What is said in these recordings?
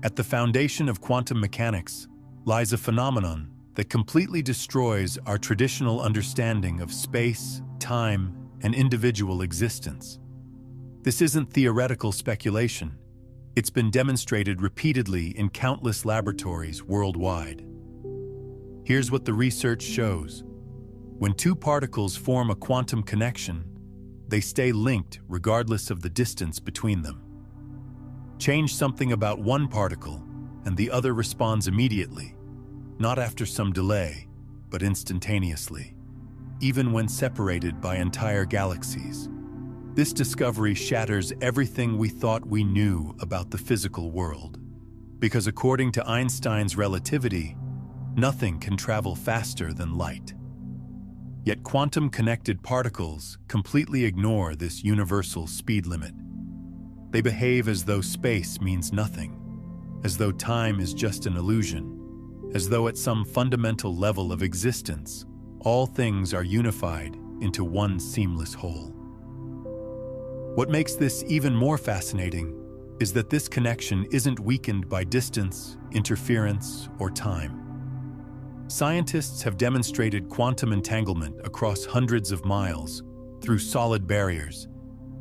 At the foundation of quantum mechanics lies a phenomenon that completely destroys our traditional understanding of space, time, and individual existence. This isn't theoretical speculation. It's been demonstrated repeatedly in countless laboratories worldwide. Here's what the research shows. When two particles form a quantum connection, they stay linked regardless of the distance between them. Change something about one particle, and the other responds immediately, not after some delay, but instantaneously, even when separated by entire galaxies. This discovery shatters everything we thought we knew about the physical world, because according to Einstein's relativity, nothing can travel faster than light. Yet quantum-connected particles completely ignore this universal speed limit. They behave as though space means nothing, as though time is just an illusion, as though at some fundamental level of existence, all things are unified into one seamless whole. What makes this even more fascinating is that this connection isn't weakened by distance, interference, or time. Scientists have demonstrated quantum entanglement across hundreds of miles, through solid barriers,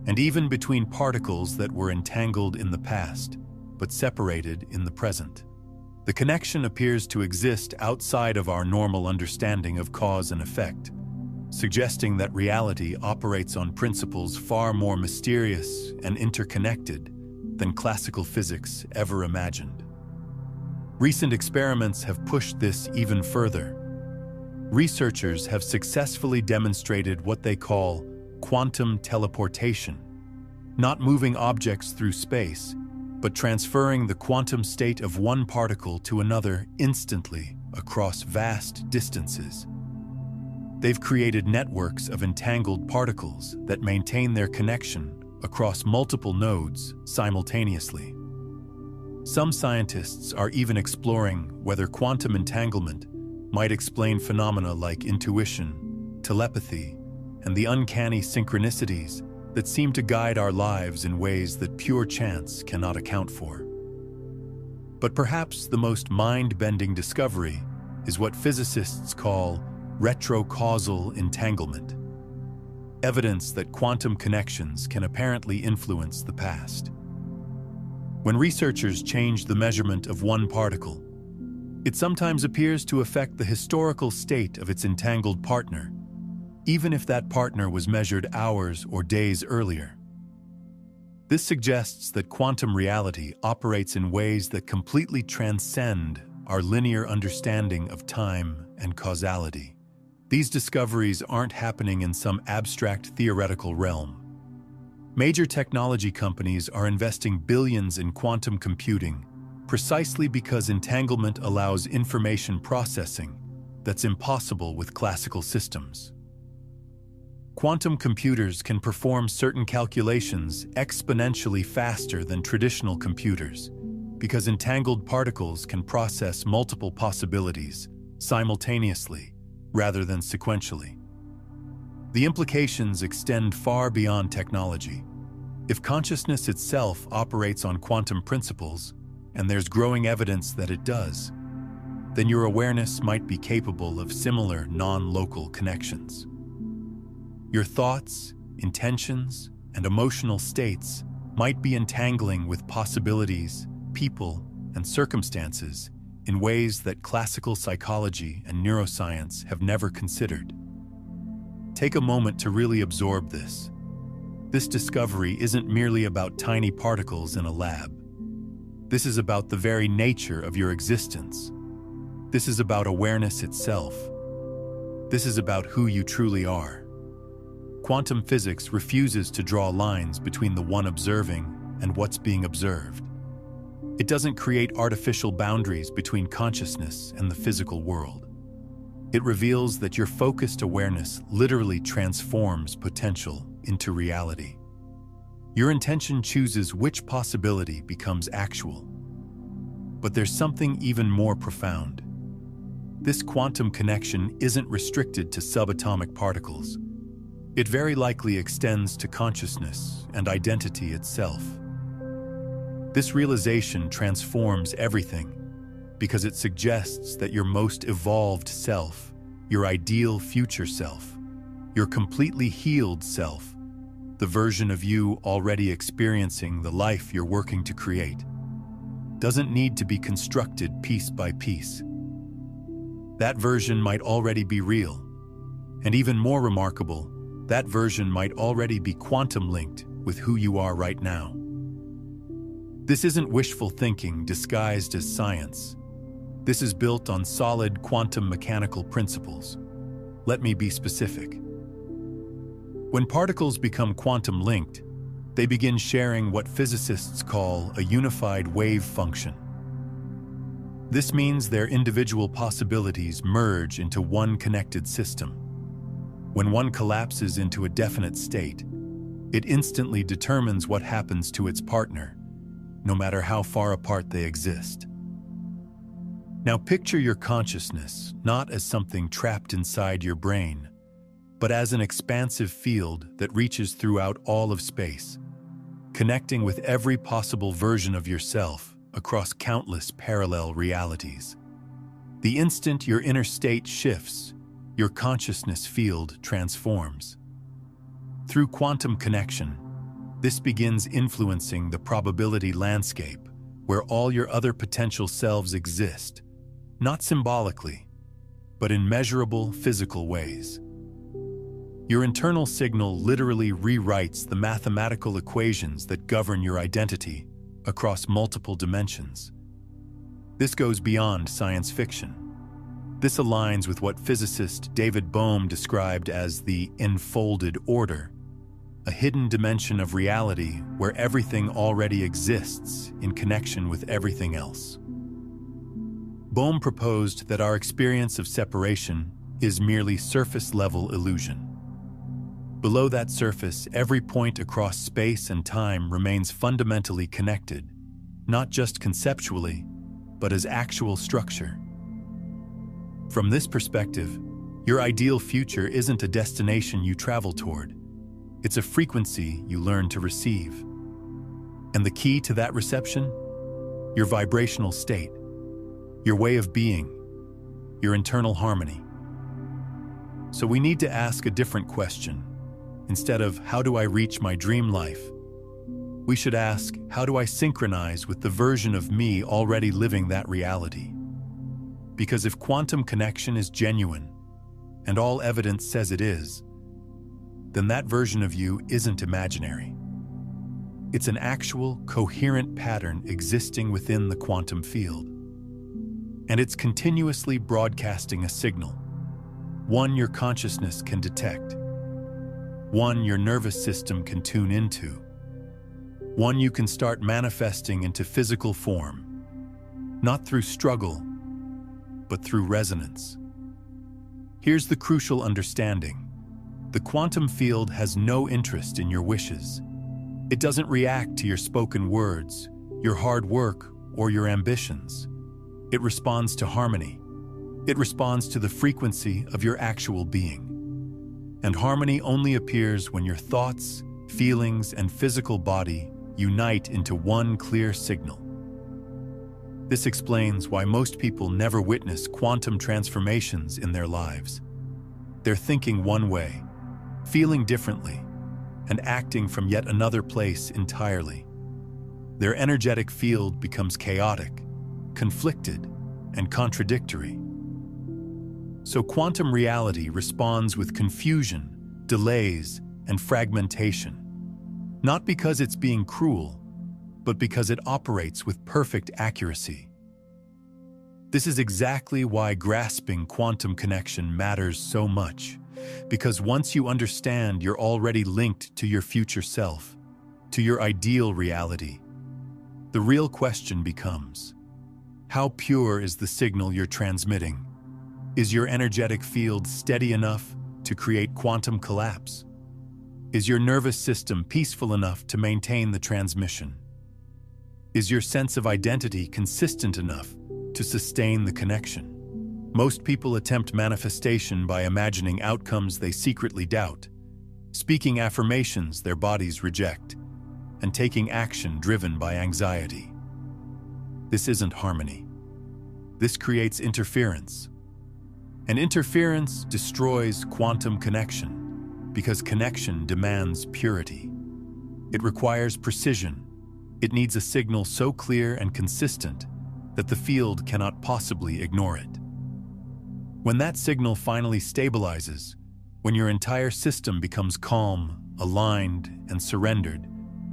and even between particles that were entangled in the past, but separated in the present. The connection appears to exist outside of our normal understanding of cause and effect, suggesting that reality operates on principles far more mysterious and interconnected than classical physics ever imagined. Recent experiments have pushed this even further. Researchers have successfully demonstrated what they call quantum teleportation, not moving objects through space, but transferring the quantum state of one particle to another instantly across vast distances. They've created networks of entangled particles that maintain their connection across multiple nodes simultaneously. Some scientists are even exploring whether quantum entanglement might explain phenomena like intuition, telepathy, and the uncanny synchronicities that seem to guide our lives in ways that pure chance cannot account for. But perhaps the most mind-bending discovery is what physicists call retrocausal entanglement, evidence that quantum connections can apparently influence the past. When researchers change the measurement of one particle, it sometimes appears to affect the historical state of its entangled partner, even if that partner was measured hours or days earlier. This suggests that quantum reality operates in ways that completely transcend our linear understanding of time and causality. These discoveries aren't happening in some abstract theoretical realm. Major technology companies are investing billions in quantum computing precisely because entanglement allows information processing that's impossible with classical systems. Quantum computers can perform certain calculations exponentially faster than traditional computers because entangled particles can process multiple possibilities simultaneously rather than sequentially. The implications extend far beyond technology. If consciousness itself operates on quantum principles, and there's growing evidence that it does, then your awareness might be capable of similar non-local connections. Your thoughts, intentions, and emotional states might be entangling with possibilities, people, and circumstances in ways that classical psychology and neuroscience have never considered. Take a moment to really absorb this. This discovery isn't merely about tiny particles in a lab. This is about the very nature of your existence. This is about awareness itself. This is about who you truly are. Quantum physics refuses to draw lines between the one observing and what's being observed. It doesn't create artificial boundaries between consciousness and the physical world. It reveals that your focused awareness literally transforms potential into reality. Your intention chooses which possibility becomes actual. But there's something even more profound. This quantum connection isn't restricted to subatomic particles. It very likely extends to consciousness and identity itself. This realization transforms everything because it suggests that your most evolved self, your ideal future self, your completely healed self, the version of you already experiencing the life you're working to create, doesn't need to be constructed piece by piece. That version might already be real, and even more remarkable, that version might already be quantum linked with who you are right now. This isn't wishful thinking disguised as science. This is built on solid quantum mechanical principles. Let me be specific. When particles become quantum linked, they begin sharing what physicists call a unified wave function. This means their individual possibilities merge into one connected system. When one collapses into a definite state, it instantly determines what happens to its partner, no matter how far apart they exist. Now picture your consciousness not as something trapped inside your brain, but as an expansive field that reaches throughout all of space, connecting with every possible version of yourself across countless parallel realities. The instant your inner state shifts, your consciousness field transforms. Through quantum connection, this begins influencing the probability landscape where all your other potential selves exist, not symbolically, but in measurable physical ways. Your internal signal literally rewrites the mathematical equations that govern your identity across multiple dimensions. This goes beyond science fiction. This aligns with what physicist David Bohm described as the enfolded order, a hidden dimension of reality where everything already exists in connection with everything else. Bohm proposed that our experience of separation is merely surface-level illusion. Below that surface, every point across space and time remains fundamentally connected, not just conceptually, but as actual structure. From this perspective, your ideal future isn't a destination you travel toward. It's a frequency you learn to receive. And the key to that reception? Your vibrational state, your way of being, your internal harmony. So we need to ask a different question. Instead of, how do I reach my dream life? We should ask, how do I synchronize with the version of me already living that reality? Because if quantum connection is genuine, and all evidence says it is, then that version of you isn't imaginary. It's an actual, coherent pattern existing within the quantum field. And it's continuously broadcasting a signal, one your consciousness can detect, one your nervous system can tune into, one you can start manifesting into physical form, not through struggle, but through resonance. Here's the crucial understanding. The quantum field has no interest in your wishes. It doesn't react to your spoken words, your hard work, or your ambitions. It responds to harmony. It responds to the frequency of your actual being. And harmony only appears when your thoughts, feelings, and physical body unite into one clear signal. This explains why most people never witness quantum transformations in their lives. They're thinking one way, feeling differently, and acting from yet another place entirely. Their energetic field becomes chaotic, conflicted, and contradictory. So quantum reality responds with confusion, delays, and fragmentation, not because it's being cruel, but because it operates with perfect accuracy. This is exactly why grasping quantum connection matters so much, because once you understand you're already linked to your future self, to your ideal reality, the real question becomes, how pure is the signal you're transmitting? Is your energetic field steady enough to create quantum collapse? Is your nervous system peaceful enough to maintain the transmission? Is your sense of identity consistent enough to sustain the connection? Most people attempt manifestation by imagining outcomes they secretly doubt, speaking affirmations their bodies reject, and taking action driven by anxiety. This isn't harmony. This creates interference. And interference destroys quantum connection because connection demands purity. It requires precision. It needs a signal so clear and consistent that the field cannot possibly ignore it. When that signal finally stabilizes, when your entire system becomes calm, aligned, and surrendered,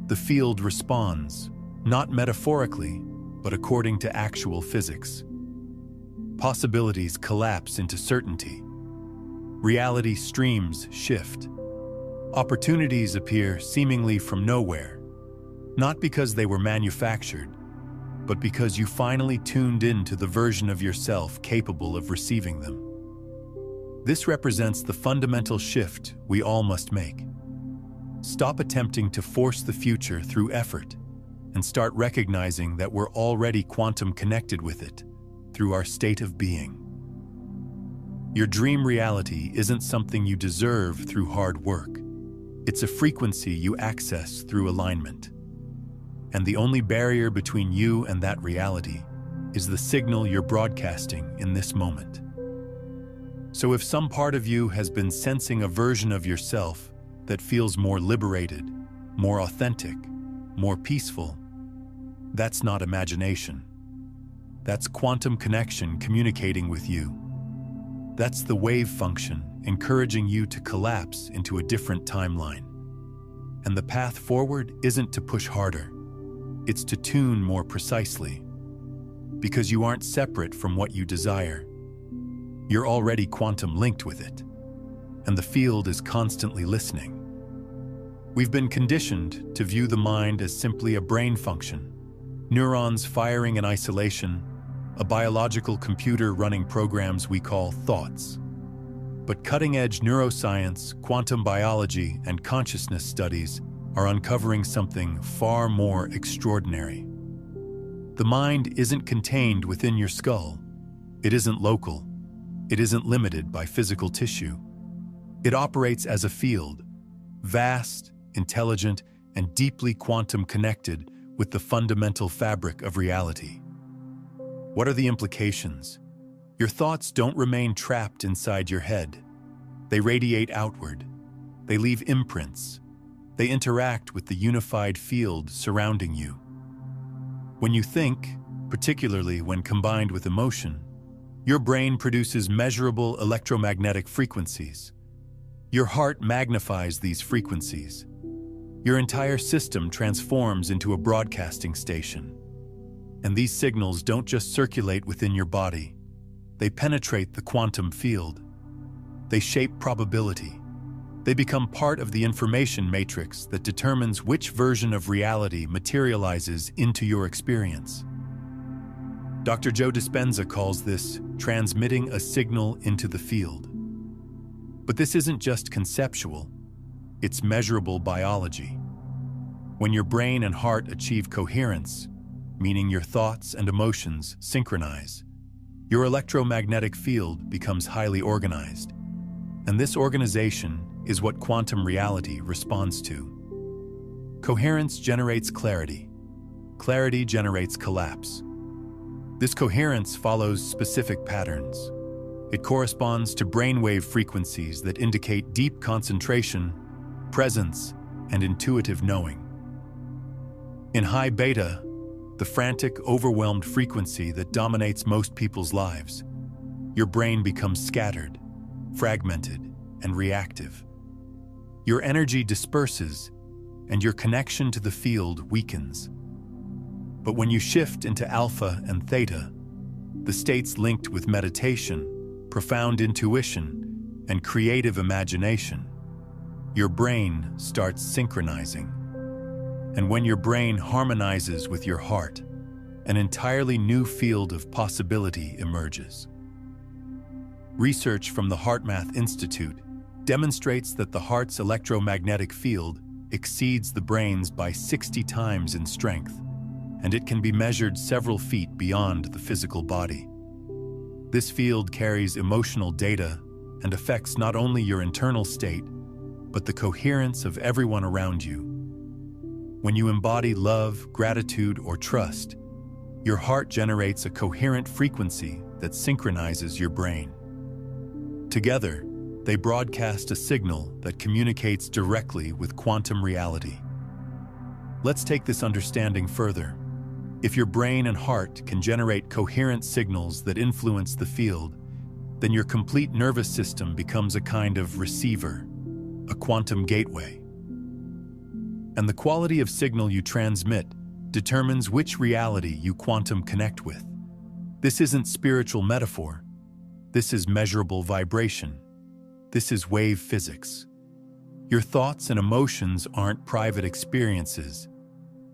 the field responds, not metaphorically, but according to actual physics. Possibilities collapse into certainty. Reality streams shift. Opportunities appear seemingly from nowhere, not because they were manufactured, but because you finally tuned into the version of yourself capable of receiving them. This represents the fundamental shift we all must make. Stop attempting to force the future through effort and start recognizing that we're already quantum connected with it through our state of being. Your dream reality isn't something you deserve through hard work. It's a frequency you access through alignment. And the only barrier between you and that reality is the signal you're broadcasting in this moment. So if some part of you has been sensing a version of yourself that feels more liberated, more authentic, more peaceful, that's not imagination. That's quantum connection communicating with you. That's the wave function encouraging you to collapse into a different timeline. And the path forward isn't to push harder. It's to tune more precisely. Because you aren't separate from what you desire. You're already quantum linked with it. And the field is constantly listening. We've been conditioned to view the mind as simply a brain function, neurons firing in isolation, a biological computer running programs we call thoughts. But cutting-edge neuroscience, quantum biology, and consciousness studies are uncovering something far more extraordinary. The mind isn't contained within your skull. It isn't local. It isn't limited by physical tissue. It operates as a field, vast, intelligent, and deeply quantum connected with the fundamental fabric of reality. What are the implications? Your thoughts don't remain trapped inside your head. They radiate outward. They leave imprints. They interact with the unified field surrounding you. When you think, particularly when combined with emotion, your brain produces measurable electromagnetic frequencies. Your heart magnifies these frequencies. Your entire system transforms into a broadcasting station. And these signals don't just circulate within your body. They penetrate the quantum field. They shape probability. They become part of the information matrix that determines which version of reality materializes into your experience. Dr. Joe Dispenza calls this transmitting a signal into the field. But this isn't just conceptual, it's measurable biology. When your brain and heart achieve coherence, meaning your thoughts and emotions synchronize, your electromagnetic field becomes highly organized. And this organization is what quantum reality responds to. Coherence generates clarity. Clarity generates collapse. This coherence follows specific patterns. It corresponds to brainwave frequencies that indicate deep concentration, presence, and intuitive knowing. In high beta, the frantic, overwhelmed frequency that dominates most people's lives, your brain becomes scattered, fragmented, and reactive. Your energy disperses, and your connection to the field weakens. But when you shift into alpha and theta, the states linked with meditation, profound intuition, and creative imagination, your brain starts synchronizing. And when your brain harmonizes with your heart, an entirely new field of possibility emerges. Research from the HeartMath Institute demonstrates that the heart's electromagnetic field exceeds the brain's by 60 times in strength, and it can be measured several feet beyond the physical body. This field carries emotional data and affects not only your internal state, but the coherence of everyone around you. When you embody love, gratitude, or trust, your heart generates a coherent frequency that synchronizes your brain. Together, they broadcast a signal that communicates directly with quantum reality. Let's take this understanding further. If your brain and heart can generate coherent signals that influence the field, then your complete nervous system becomes a kind of receiver, a quantum gateway. And the quality of signal you transmit determines which reality you quantum connect with. This isn't spiritual metaphor. This is measurable vibration. This is wave physics. Your thoughts and emotions aren't private experiences.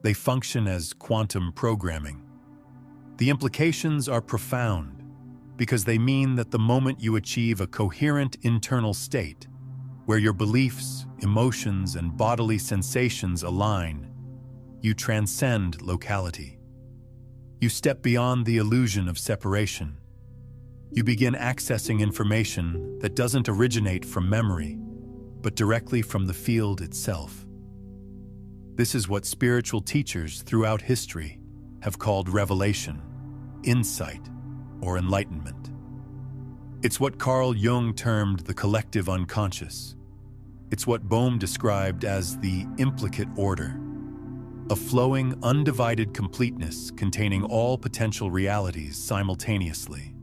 They function as quantum programming. The implications are profound because they mean that the moment you achieve a coherent internal state, where your beliefs, emotions, and bodily sensations align, you transcend locality. You step beyond the illusion of separation. You begin accessing information that doesn't originate from memory, but directly from the field itself. This is what spiritual teachers throughout history have called revelation, insight, or enlightenment. It's what Carl Jung termed the collective unconscious. It's what Bohm described as the implicate order, a flowing, undivided completeness containing all potential realities simultaneously.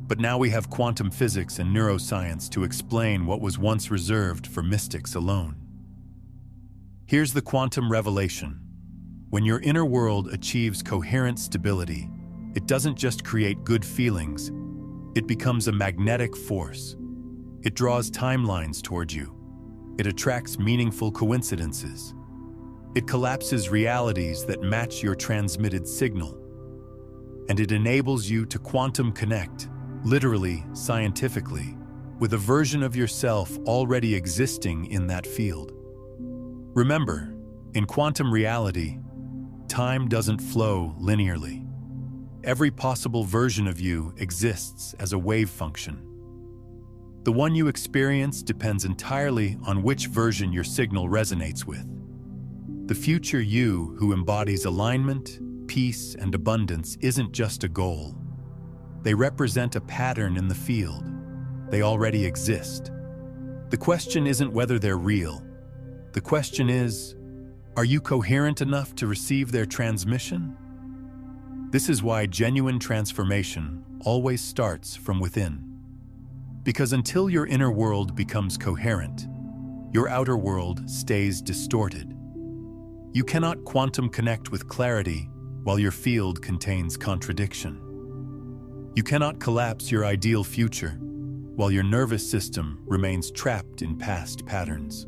But now we have quantum physics and neuroscience to explain what was once reserved for mystics alone. Here's the quantum revelation. When your inner world achieves coherent stability, it doesn't just create good feelings, it becomes a magnetic force. It draws timelines toward you. It attracts meaningful coincidences. It collapses realities that match your transmitted signal. And it enables you to quantum connect, literally, scientifically, with a version of yourself already existing in that field. Remember, in quantum reality, time doesn't flow linearly. Every possible version of you exists as a wave function. The one you experience depends entirely on which version your signal resonates with. The future you who embodies alignment, peace, and abundance isn't just a goal. They represent a pattern in the field. They already exist. The question isn't whether they're real. The question is, are you coherent enough to receive their transmission? This is why genuine transformation always starts from within. Because until your inner world becomes coherent, your outer world stays distorted. You cannot quantum connect with clarity while your field contains contradiction. You cannot collapse your ideal future while your nervous system remains trapped in past patterns.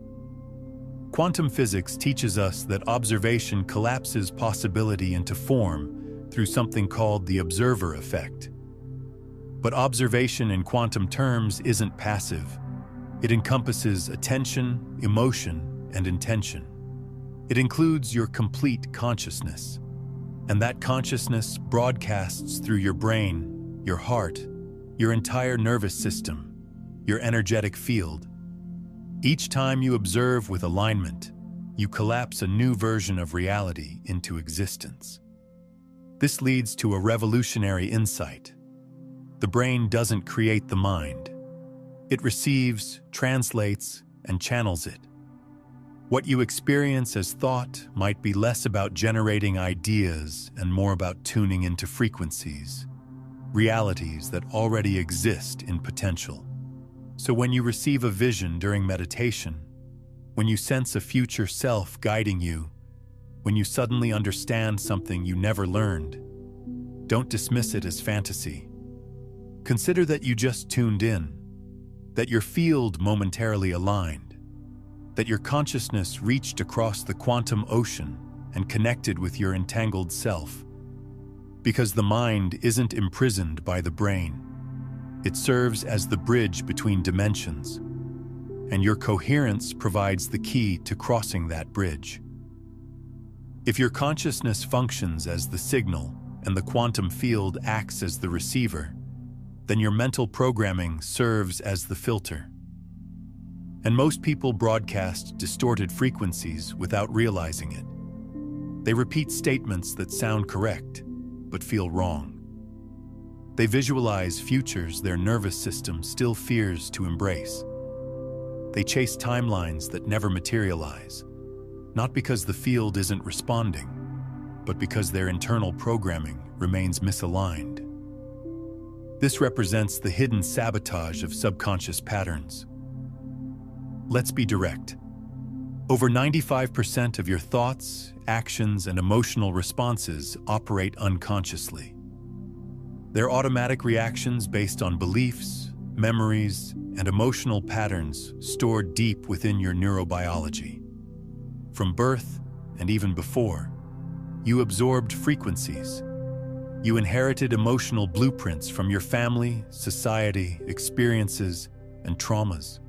Quantum physics teaches us that observation collapses possibility into form through something called the observer effect. But observation in quantum terms isn't passive. It encompasses attention, emotion, and intention. It includes your complete consciousness. And that consciousness broadcasts through your brain, your heart, your entire nervous system, your energetic field. Each time you observe with alignment, you collapse a new version of reality into existence. This leads to a revolutionary insight. The brain doesn't create the mind. It receives, translates, and channels it. What you experience as thought might be less about generating ideas and more about tuning into frequencies, realities that already exist in potential. So when you receive a vision during meditation, when you sense a future self guiding you, when you suddenly understand something you never learned, don't dismiss it as fantasy. Consider that you just tuned in, that your field momentarily aligned, that your consciousness reached across the quantum ocean and connected with your entangled self. Because the mind isn't imprisoned by the brain. It serves as the bridge between dimensions, and your coherence provides the key to crossing that bridge. If your consciousness functions as the signal and the quantum field acts as the receiver, then your mental programming serves as the filter. And most people broadcast distorted frequencies without realizing it. They repeat statements that sound correct, but feel wrong. They visualize futures their nervous system still fears to embrace. They chase timelines that never materialize, not because the field isn't responding, but because their internal programming remains misaligned. This represents the hidden sabotage of subconscious patterns. Let's be direct. Over 95% of your thoughts, actions, and emotional responses operate unconsciously. They're automatic reactions based on beliefs, memories, and emotional patterns stored deep within your neurobiology. From birth, and even before, you absorbed frequencies. You inherited emotional blueprints from your family, society, experiences, and traumas.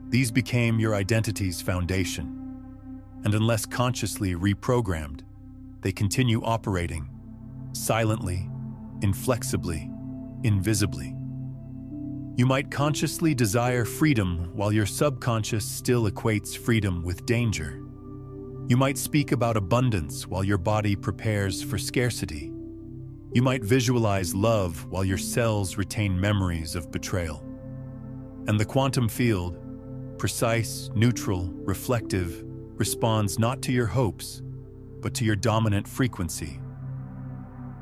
These became your identity's foundation, and unless consciously reprogrammed, they continue operating silently, inflexibly, invisibly. You might consciously desire freedom while your subconscious still equates freedom with danger. You might speak about abundance while your body prepares for scarcity. You might visualize love while your cells retain memories of betrayal. And the quantum field, precise, neutral, reflective, responds not to your hopes, but to your dominant frequency.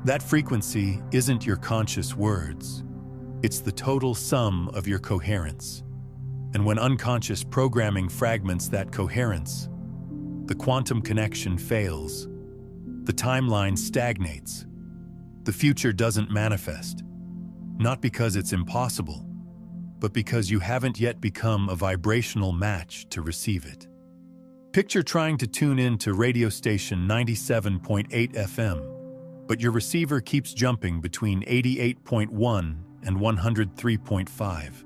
That frequency isn't your conscious words. It's the total sum of your coherence. And when unconscious programming fragments that coherence, the quantum connection fails. The timeline stagnates. The future doesn't manifest, not because it's impossible, but because you haven't yet become a vibrational match to receive it. Picture trying to tune in to radio station 97.8 FM, but your receiver keeps jumping between 88.1 and 103.5.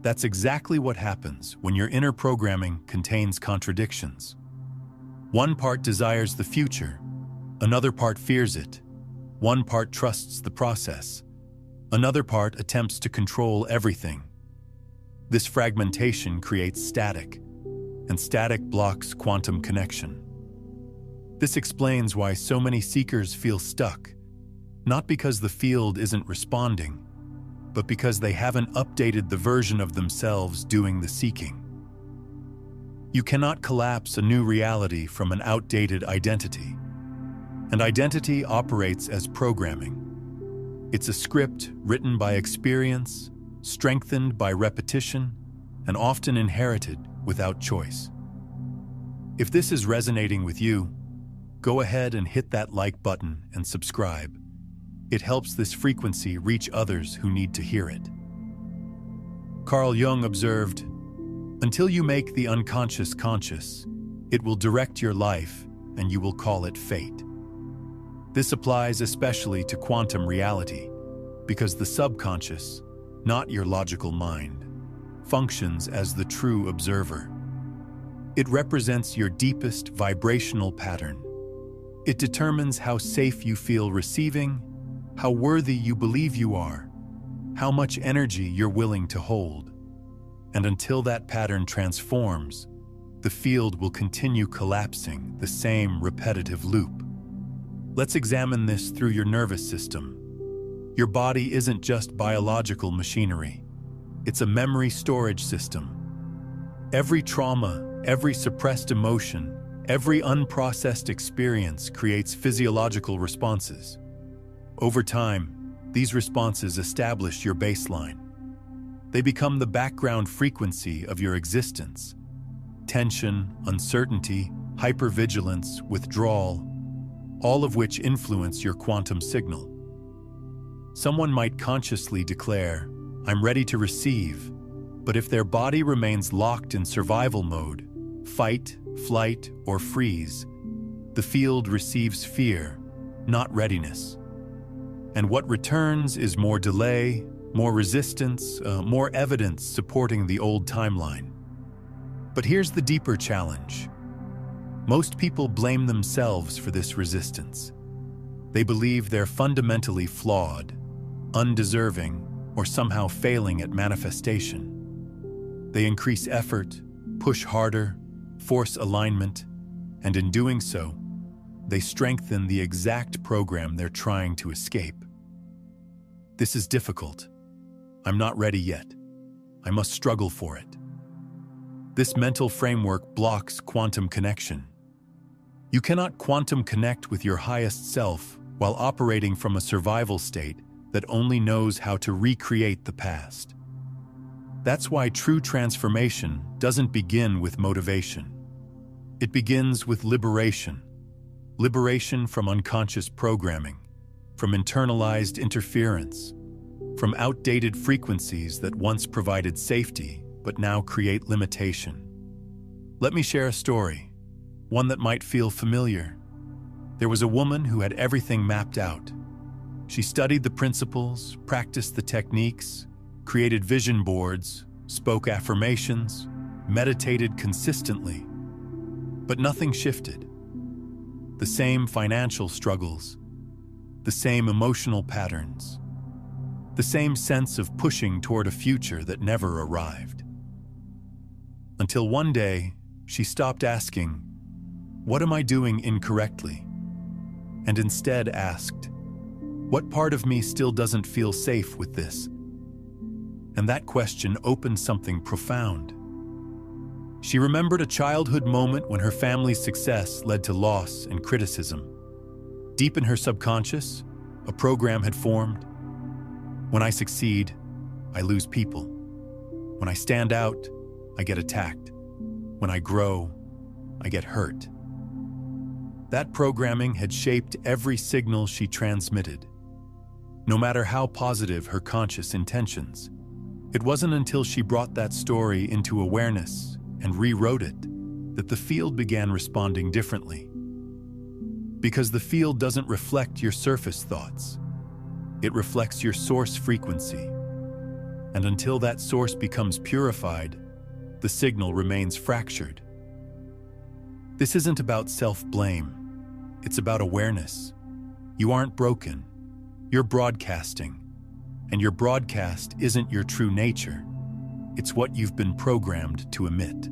That's exactly what happens when your inner programming contains contradictions. One part desires the future, another part fears it. One part trusts the process, another part attempts to control everything. This fragmentation creates static, and static blocks quantum connection. This explains why so many seekers feel stuck, not because the field isn't responding, but because they haven't updated the version of themselves doing the seeking. You cannot collapse a new reality from an outdated identity. And identity operates as programming. It's a script written by experience, strengthened by repetition, and often inherited without choice. If this is resonating with you, go ahead and hit that like button and subscribe. It helps this frequency reach others who need to hear it. Carl Jung observed, "Until you make the unconscious conscious, it will direct your life and you will call it fate." This applies especially to quantum reality, because the subconscious, not your logical mind, functions as the true observer. It represents your deepest vibrational pattern. It determines how safe you feel receiving, how worthy you believe you are, how much energy you're willing to hold. And until that pattern transforms, the field will continue collapsing the same repetitive loop. Let's examine this through your nervous system. Your body isn't just biological machinery. It's a memory storage system. Every trauma, every suppressed emotion, every unprocessed experience creates physiological responses. Over time, these responses establish your baseline. They become the background frequency of your existence. Tension, uncertainty, hypervigilance, withdrawal, all of which influence your quantum signal. Someone might consciously declare, "I'm ready to receive," but if their body remains locked in survival mode, fight, flight, or freeze, the field receives fear, not readiness. And what returns is more delay, more resistance, more evidence supporting the old timeline. But here's the deeper challenge. Most people blame themselves for this resistance. They believe they're fundamentally flawed, undeserving, or somehow failing at manifestation. They increase effort, push harder, force alignment, and in doing so, they strengthen the exact program they're trying to escape. This is difficult. I'm not ready yet. I must struggle for it. This mental framework blocks quantum connection. You cannot quantum connect with your highest self while operating from a survival state that only knows how to recreate the past. That's why true transformation doesn't begin with motivation. It begins with liberation. Liberation from unconscious programming, from internalized interference, from outdated frequencies that once provided safety but now create limitation. Let me share a story, one that might feel familiar. There was a woman who had everything mapped out. She studied the principles, practiced the techniques, created vision boards, spoke affirmations, meditated consistently. But nothing shifted. The same financial struggles, the same emotional patterns, the same sense of pushing toward a future that never arrived. Until one day, she stopped asking, "What am I doing incorrectly?" and instead asked, "What part of me still doesn't feel safe with this?" And that question opened something profound. She remembered a childhood moment when her family's success led to loss and criticism. Deep in her subconscious, a program had formed. When I succeed, I lose people. When I stand out, I get attacked. When I grow, I get hurt. That programming had shaped every signal she transmitted. No matter how positive her conscious intentions, it wasn't until she brought that story into awareness and rewrote it that the field began responding differently. Because the field doesn't reflect your surface thoughts. It reflects your source frequency. And until that source becomes purified, the signal remains fractured. This isn't about self-blame. It's about awareness. You aren't broken. You're broadcasting. And your broadcast isn't your true nature. It's what you've been programmed to emit.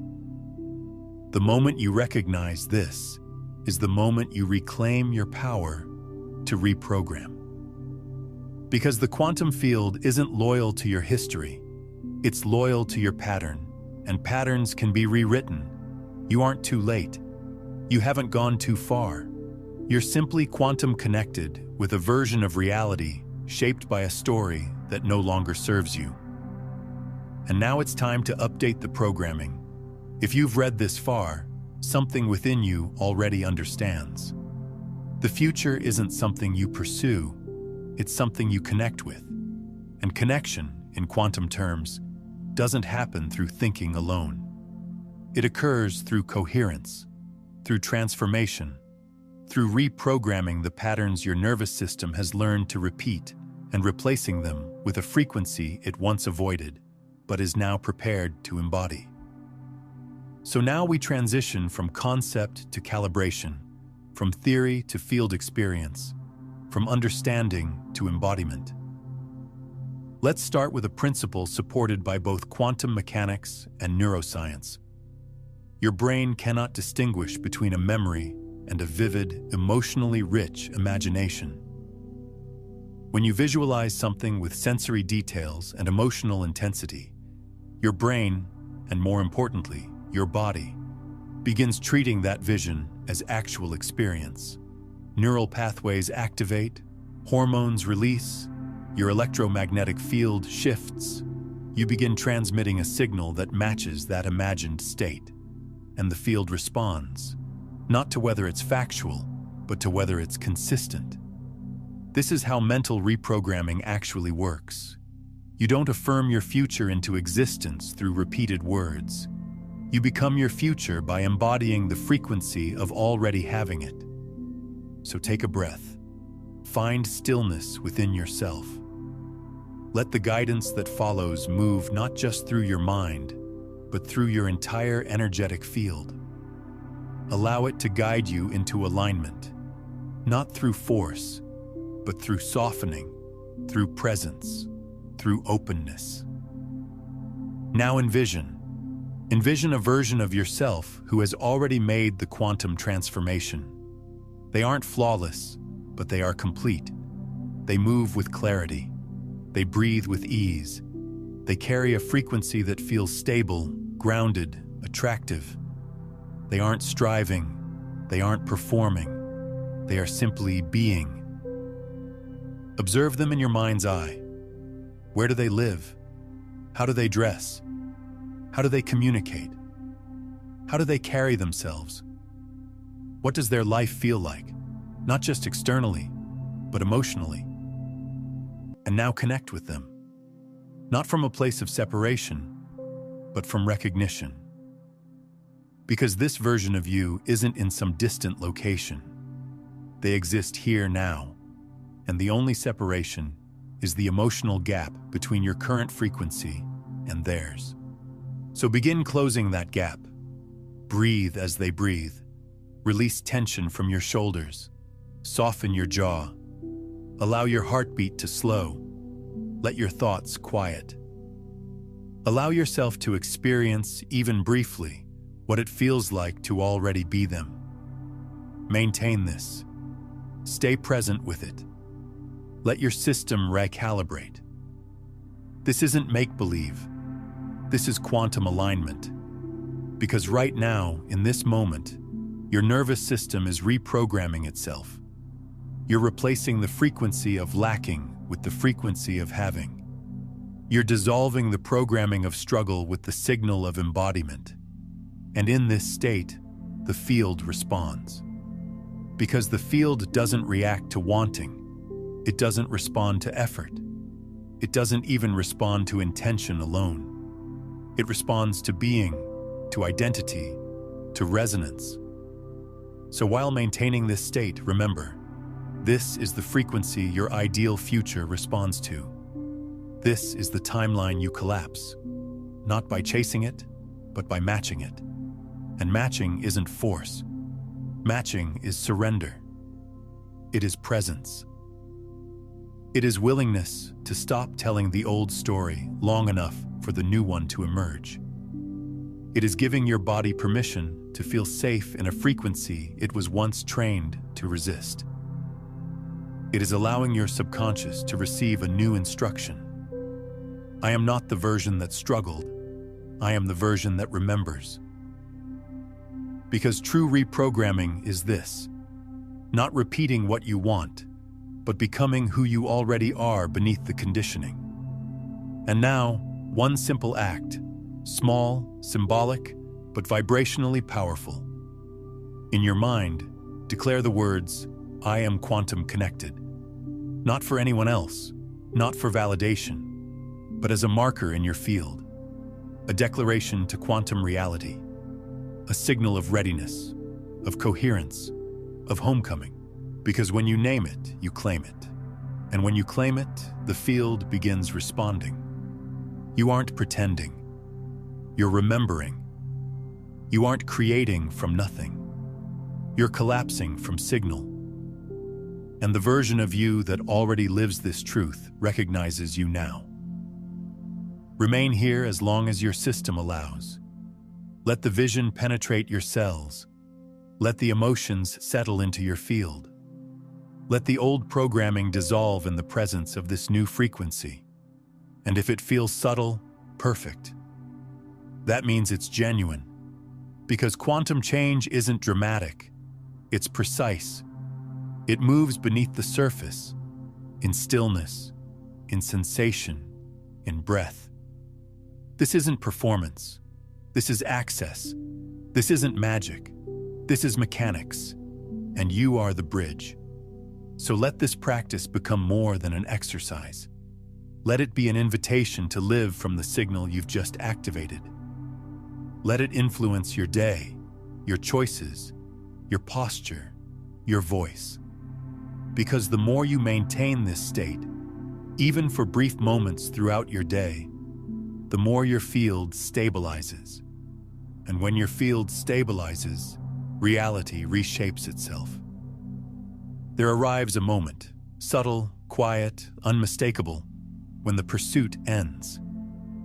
The moment you recognize this is the moment you reclaim your power to reprogram. Because the quantum field isn't loyal to your history. It's loyal to your pattern. And patterns can be rewritten. You aren't too late. You haven't gone too far. You're simply quantum connected with a version of reality shaped by a story that no longer serves you. And now it's time to update the programming. If you've read this far, something within you already understands. The future isn't something you pursue, it's something you connect with. And connection, in quantum terms, doesn't happen through thinking alone. It occurs through coherence, through transformation, through reprogramming the patterns your nervous system has learned to repeat and replacing them with a frequency it once avoided, but is now prepared to embody. So now we transition from concept to calibration, from theory to field experience, from understanding to embodiment. Let's start with a principle supported by both quantum mechanics and neuroscience. Your brain cannot distinguish between a memory and a vivid, emotionally rich imagination. When you visualize something with sensory details and emotional intensity, your brain, and more importantly, your body, begins treating that vision as actual experience. Neural pathways activate, hormones release, your electromagnetic field shifts. You begin transmitting a signal that matches that imagined state, and the field responds, not to whether it's factual, but to whether it's consistent. This is how mental reprogramming actually works. You don't affirm your future into existence through repeated words. You become your future by embodying the frequency of already having it. So take a breath. Find stillness within yourself. Let the guidance that follows move not just through your mind, but through your entire energetic field. Allow it to guide you into alignment, not through force, but through softening, through presence, through openness. Now envision a version of yourself who has already made the quantum transformation. They aren't flawless, but they are complete. They move with clarity. They breathe with ease. They carry a frequency that feels stable, grounded, attractive. They aren't striving. They aren't performing. They are simply being. Observe them in your mind's eye. Where do they live? How do they dress? How do they communicate? How do they carry themselves? What does their life feel like? Not just externally, but emotionally. And now connect with them. Not from a place of separation, but from recognition. Because this version of you isn't in some distant location. They exist here now, and the only separation is the emotional gap between your current frequency and theirs. So begin closing that gap. Breathe as they breathe. Release tension from your shoulders. Soften your jaw. Allow your heartbeat to slow. Let your thoughts quiet. Allow yourself to experience, even briefly, what it feels like to already be them. Maintain this. Stay present with it. Let your system recalibrate. This isn't make-believe. This is quantum alignment. Because right now, in this moment, your nervous system is reprogramming itself. You're replacing the frequency of lacking with the frequency of having. You're dissolving the programming of struggle with the signal of embodiment. And in this state, the field responds. Because the field doesn't react to wanting. It doesn't respond to effort. It doesn't even respond to intention alone. It responds to being, to identity, to resonance. So while maintaining this state, remember, this is the frequency your ideal future responds to. This is the timeline you collapse, not by chasing it, but by matching it. And matching isn't force. Matching is surrender. It is presence. It is willingness to stop telling the old story long enough for the new one to emerge. It is giving your body permission to feel safe in a frequency it was once trained to resist. It is allowing your subconscious to receive a new instruction. I am not the version that struggled. I am the version that remembers. Because true reprogramming is this: not repeating what you want, but becoming who you already are beneath the conditioning. And now, one simple act, small, symbolic, but vibrationally powerful. In your mind, declare the words, "I am quantum connected." Not for anyone else, not for validation, but as a marker in your field, a declaration to quantum reality, a signal of readiness, of coherence, of homecoming. Because when you name it, you claim it. And when you claim it, the field begins responding. You aren't pretending. You're remembering. You aren't creating from nothing. You're collapsing from signal. And the version of you that already lives this truth recognizes you now. Remain here as long as your system allows. Let the vision penetrate your cells. Let the emotions settle into your field. Let the old programming dissolve in the presence of this new frequency. And if it feels subtle, perfect. That means it's genuine. Because quantum change isn't dramatic. It's precise. It moves beneath the surface, in stillness, in sensation, in breath. This isn't performance. This is access. This isn't magic. This is mechanics. And you are the bridge. So let this practice become more than an exercise. Let it be an invitation to live from the signal you've just activated. Let it influence your day, your choices, your posture, your voice. Because the more you maintain this state, even for brief moments throughout your day, the more your field stabilizes. And when your field stabilizes, reality reshapes itself. There arrives a moment, subtle, quiet, unmistakable, when the pursuit ends.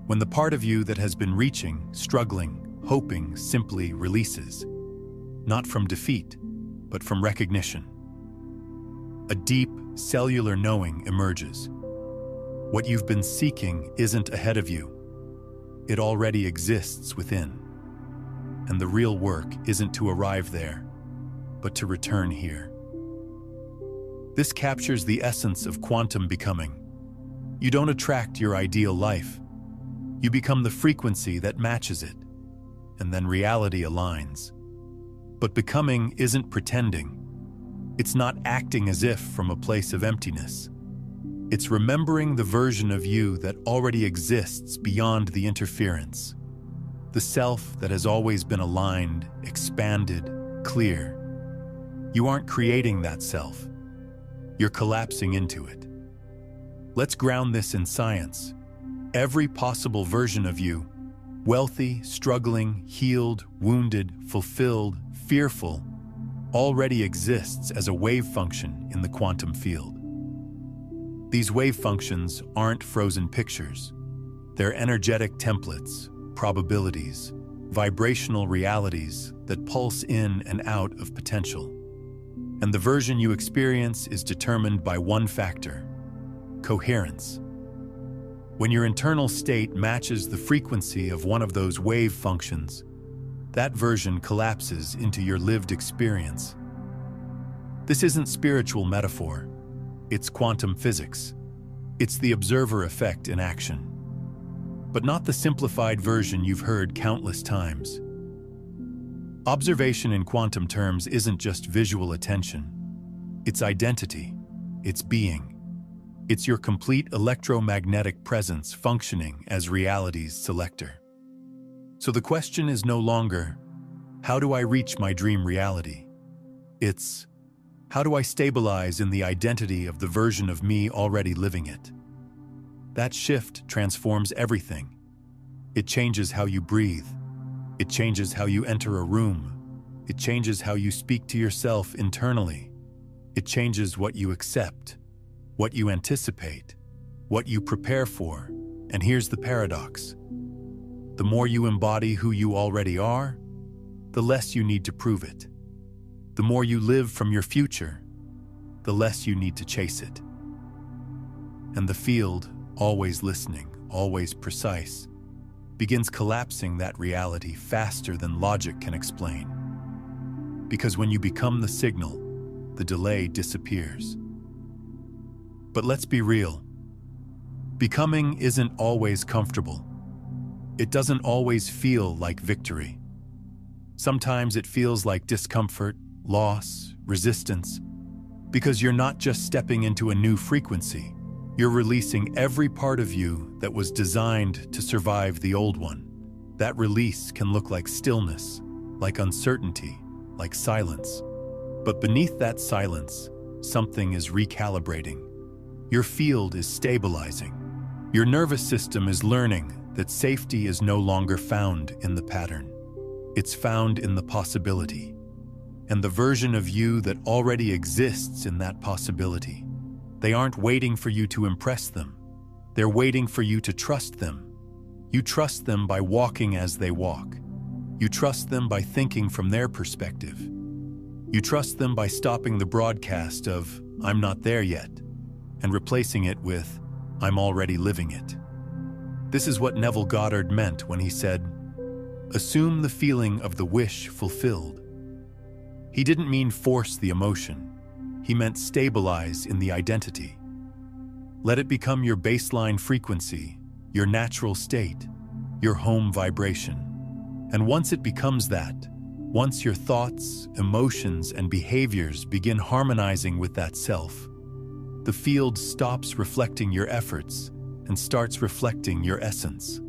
When the part of you that has been reaching, struggling, hoping simply releases. Not from defeat, but from recognition. A deep, cellular knowing emerges. What you've been seeking isn't ahead of you. It already exists within. And the real work isn't to arrive there, but to return here. This captures the essence of quantum becoming. You don't attract your ideal life. You become the frequency that matches it, and then reality aligns. But becoming isn't pretending. It's not acting as if from a place of emptiness. It's remembering the version of you that already exists beyond the interference. The self that has always been aligned, expanded, clear. You aren't creating that self. You're collapsing into it. Let's ground this in science. Every possible version of you, wealthy, struggling, healed, wounded, fulfilled, fearful, already exists as a wave function in the quantum field. These wave functions aren't frozen pictures. They're energetic templates, probabilities, vibrational realities that pulse in and out of potential. And the version you experience is determined by one factor: coherence. When your internal state matches the frequency of one of those wave functions, that version collapses into your lived experience. This isn't spiritual metaphor. It's quantum physics. It's the observer effect in action. But not the simplified version you've heard countless times. Observation in quantum terms isn't just visual attention. It's identity. It's being. It's your complete electromagnetic presence functioning as reality's selector. So the question is no longer, how do I reach my dream reality? It's, how do I stabilize in the identity of the version of me already living it? That shift transforms everything. It changes how you breathe. It changes how you enter a room. It changes how you speak to yourself internally. It changes what you accept, what you anticipate, what you prepare for. And here's the paradox. The more you embody who you already are, the less you need to prove it. The more you live from your future, the less you need to chase it. And the field, always listening, always precise, begins collapsing that reality faster than logic can explain. Because when you become the signal, the delay disappears. But let's be real. Becoming isn't always comfortable. It doesn't always feel like victory. Sometimes it feels like discomfort, loss, resistance, because you're not just stepping into a new frequency, you're releasing every part of you that was designed to survive the old one. That release can look like stillness, like uncertainty, like silence. But beneath that silence, something is recalibrating. Your field is stabilizing. Your nervous system is learning that safety is no longer found in the pattern. It's found in the possibility. And the version of you that already exists in that possibility. They aren't waiting for you to impress them. They're waiting for you to trust them. You trust them by walking as they walk. You trust them by thinking from their perspective. You trust them by stopping the broadcast of, "I'm not there yet," and replacing it with, "I'm already living it." This is what Neville Goddard meant when he said, "Assume the feeling of the wish fulfilled." He didn't mean force the emotion. He meant stabilize in the identity. Let it become your baseline frequency, your natural state, your home vibration. And once it becomes that, once your thoughts, emotions, and behaviors begin harmonizing with that self, the field stops reflecting your efforts and starts reflecting your essence.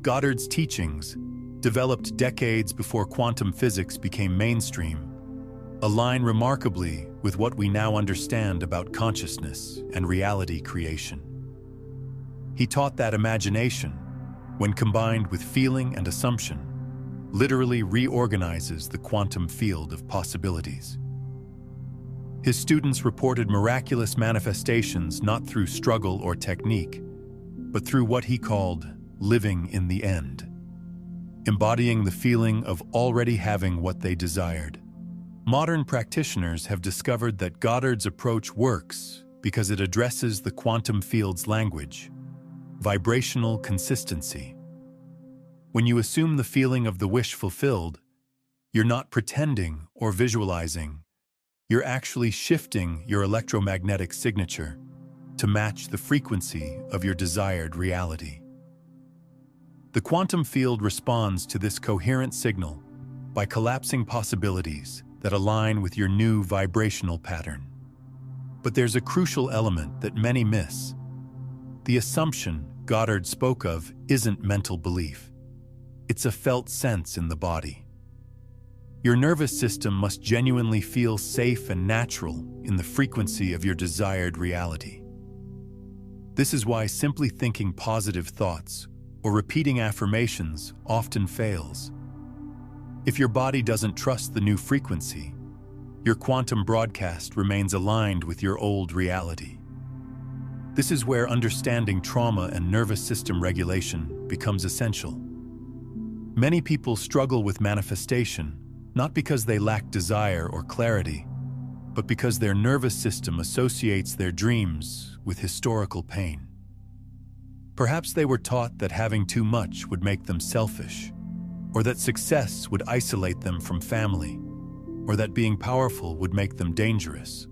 Goddard's teachings, developed decades before quantum physics became mainstream, align remarkably with what we now understand about consciousness and reality creation. He taught that imagination, when combined with feeling and assumption, literally reorganizes the quantum field of possibilities. His students reported miraculous manifestations not through struggle or technique, but through what he called living in the end, embodying the feeling of already having what they desired. Modern practitioners have discovered that Goddard's approach works because it addresses the quantum field's language, vibrational consistency. When you assume the feeling of the wish fulfilled, you're not pretending or visualizing. You're actually shifting your electromagnetic signature to match the frequency of your desired reality. The quantum field responds to this coherent signal by collapsing possibilities that align with your new vibrational pattern. But there's a crucial element that many miss. The assumption Goddard spoke of isn't mental belief. It's a felt sense in the body. Your nervous system must genuinely feel safe and natural in the frequency of your desired reality. This is why simply thinking positive thoughts or repeating affirmations often fails. If your body doesn't trust the new frequency, your quantum broadcast remains aligned with your old reality. This is where understanding trauma and nervous system regulation becomes essential. Many people struggle with manifestation not because they lack desire or clarity, but because their nervous system associates their dreams with historical pain. Perhaps they were taught that having too much would make them selfish, or that success would isolate them from family, or that being powerful would make them dangerous.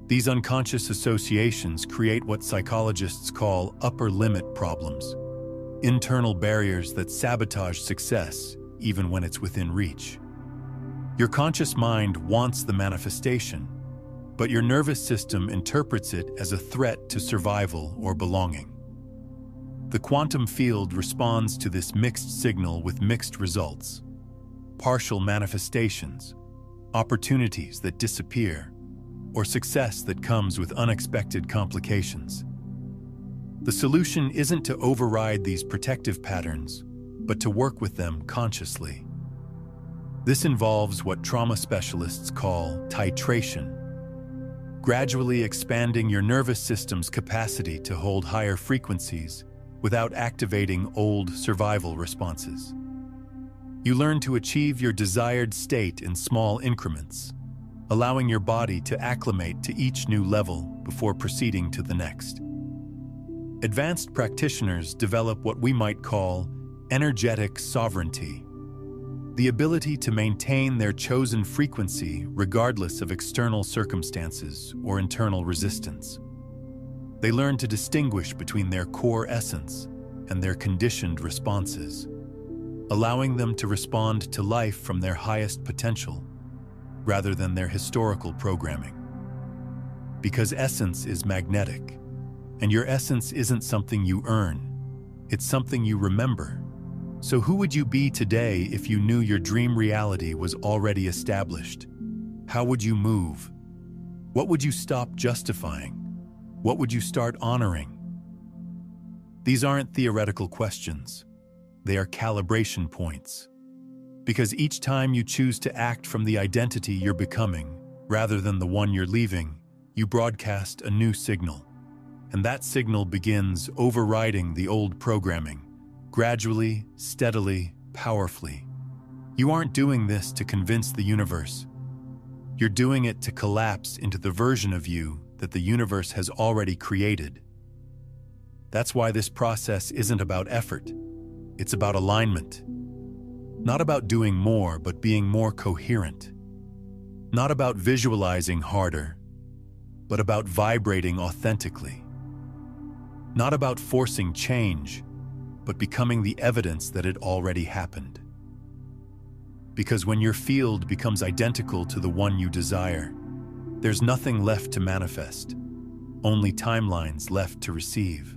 These unconscious associations create what psychologists call upper limit problems, internal barriers that sabotage success even when it's within reach. Your conscious mind wants the manifestation, but your nervous system interprets it as a threat to survival or belonging. The quantum field responds to this mixed signal with mixed results: partial manifestations, opportunities that disappear, or success that comes with unexpected complications. The solution isn't to override these protective patterns, but to work with them consciously. This involves what trauma specialists call titration, gradually expanding your nervous system's capacity to hold higher frequencies without activating old survival responses. You learn to achieve your desired state in small increments, allowing your body to acclimate to each new level before proceeding to the next. Advanced practitioners develop what we might call energetic sovereignty, the ability to maintain their chosen frequency regardless of external circumstances or internal resistance. They learn to distinguish between their core essence and their conditioned responses, allowing them to respond to life from their highest potential rather than their historical programming. Because essence is magnetic, and your essence isn't something you earn, it's something you remember. So who would you be today if you knew your dream reality was already established? How would you move? What would you stop justifying? What would you start honoring? These aren't theoretical questions. They are calibration points. Because each time you choose to act from the identity you're becoming, rather than the one you're leaving, you broadcast a new signal. And that signal begins overriding the old programming, gradually, steadily, powerfully. You aren't doing this to convince the universe. You're doing it to collapse into the version of you that the universe has already created. That's why this process isn't about effort. It's about alignment. Not about doing more, but being more coherent. Not about visualizing harder, but about vibrating authentically. Not about forcing change, but becoming the evidence that it already happened. Because when your field becomes identical to the one you desire, there's nothing left to manifest, only timelines left to receive.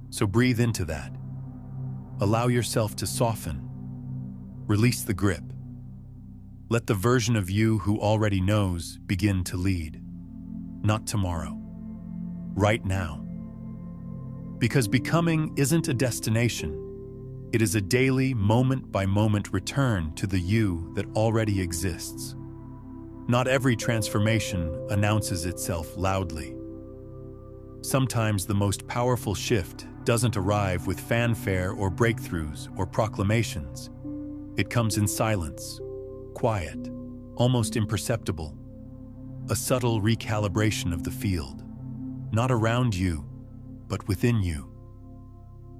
So breathe into that. Allow yourself to soften. Release the grip. Let the version of you who already knows begin to lead. Not tomorrow. Right now. Because becoming isn't a destination. It is a daily, moment-by-moment return to the you that already exists. Not every transformation announces itself loudly. Sometimes the most powerful shift doesn't arrive with fanfare or breakthroughs or proclamations. It comes in silence, quiet, almost imperceptible, a subtle recalibration of the field, not around you, but within you.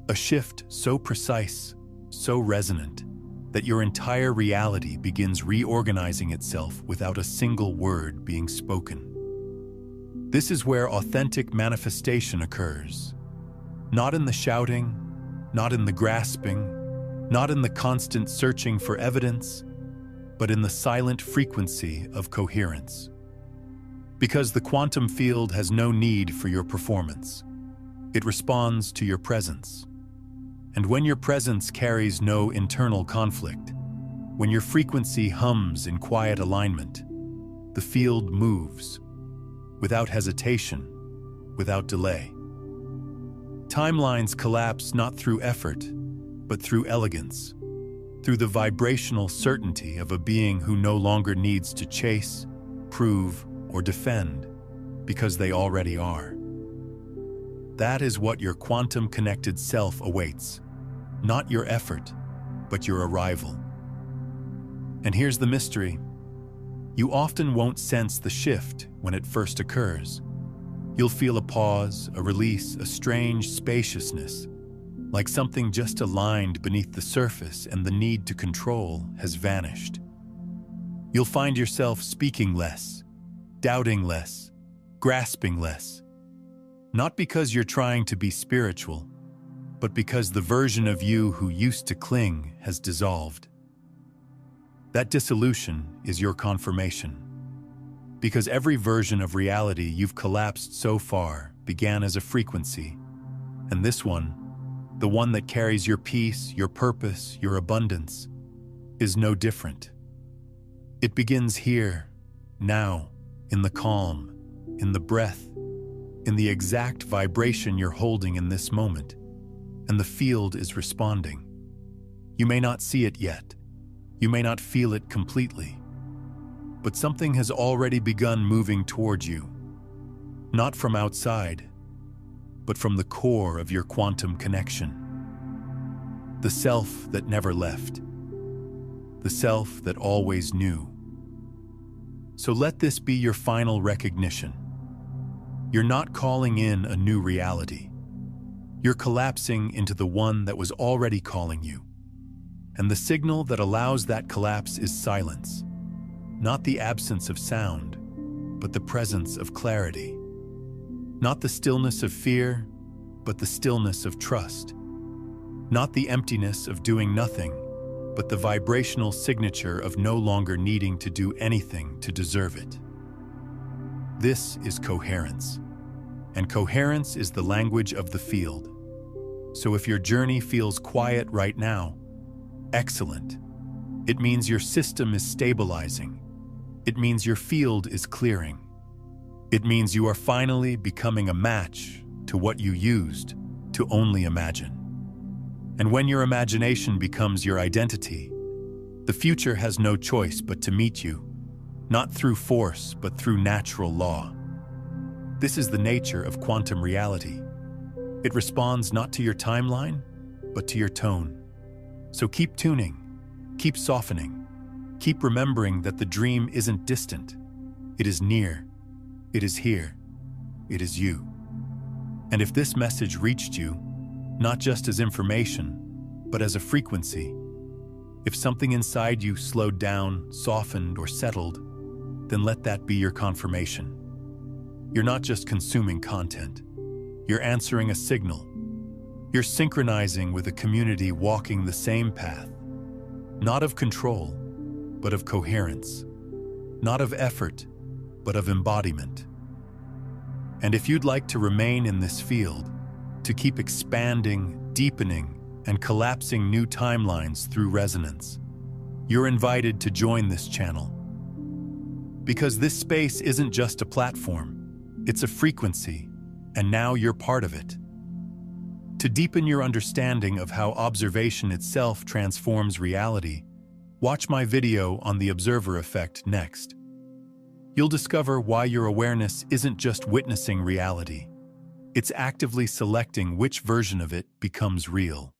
A shift so precise, so resonant, that your entire reality begins reorganizing itself without a single word being spoken. This is where authentic manifestation occurs. Not in the shouting, not in the grasping, not in the constant searching for evidence, but in the silent frequency of coherence. Because the quantum field has no need for your performance. It responds to your presence. And when your presence carries no internal conflict, when your frequency hums in quiet alignment, the field moves, without hesitation, without delay. Timelines collapse not through effort, but through elegance, through the vibrational certainty of a being who no longer needs to chase, prove, or defend, because they already are. That is what your quantum-connected self awaits, not your effort, but your arrival. And here's the mystery. You often won't sense the shift when it first occurs. You'll feel a pause, a release, a strange spaciousness, like something just aligned beneath the surface and the need to control has vanished. You'll find yourself speaking less, doubting less, grasping less. Not because you're trying to be spiritual, but because the version of you who used to cling has dissolved. That dissolution is your confirmation. Because every version of reality you've collapsed so far began as a frequency, and this one, the one that carries your peace, your purpose, your abundance, is no different. It begins here, now, in the calm, in the breath, in the exact vibration you're holding in this moment, and the field is responding. You may not see it yet. You may not feel it completely, but something has already begun moving towards you, not from outside, but from the core of your quantum connection. The self that never left, the self that always knew. So let this be your final recognition. You're not calling in a new reality. You're collapsing into the one that was already calling you. And the signal that allows that collapse is silence. Not the absence of sound, but the presence of clarity. Not the stillness of fear, but the stillness of trust. Not the emptiness of doing nothing, but the vibrational signature of no longer needing to do anything to deserve it. This is coherence. And coherence is the language of the field. So if your journey feels quiet right now, excellent. It means your system is stabilizing. It means your field is clearing. It means you are finally becoming a match to what you used to only imagine. And when your imagination becomes your identity, the future has no choice but to meet you, not through force, but through natural law. This is the nature of quantum reality. It responds not to your timeline, but to your tone. So keep tuning, keep softening, keep remembering that the dream isn't distant. It is near, it is here, it is you. And if this message reached you, not just as information, but as a frequency, if something inside you slowed down, softened, or settled, then let that be your confirmation. You're not just consuming content. You're answering a signal. You're synchronizing with a community walking the same path, not of control, but of coherence, not of effort, but of embodiment. And if you'd like to remain in this field, to keep expanding, deepening, and collapsing new timelines through resonance, you're invited to join this channel. Because this space isn't just a platform, it's a frequency, and now you're part of it. To deepen your understanding of how observation itself transforms reality, watch my video on the observer effect next. You'll discover why your awareness isn't just witnessing reality. It's actively selecting which version of it becomes real.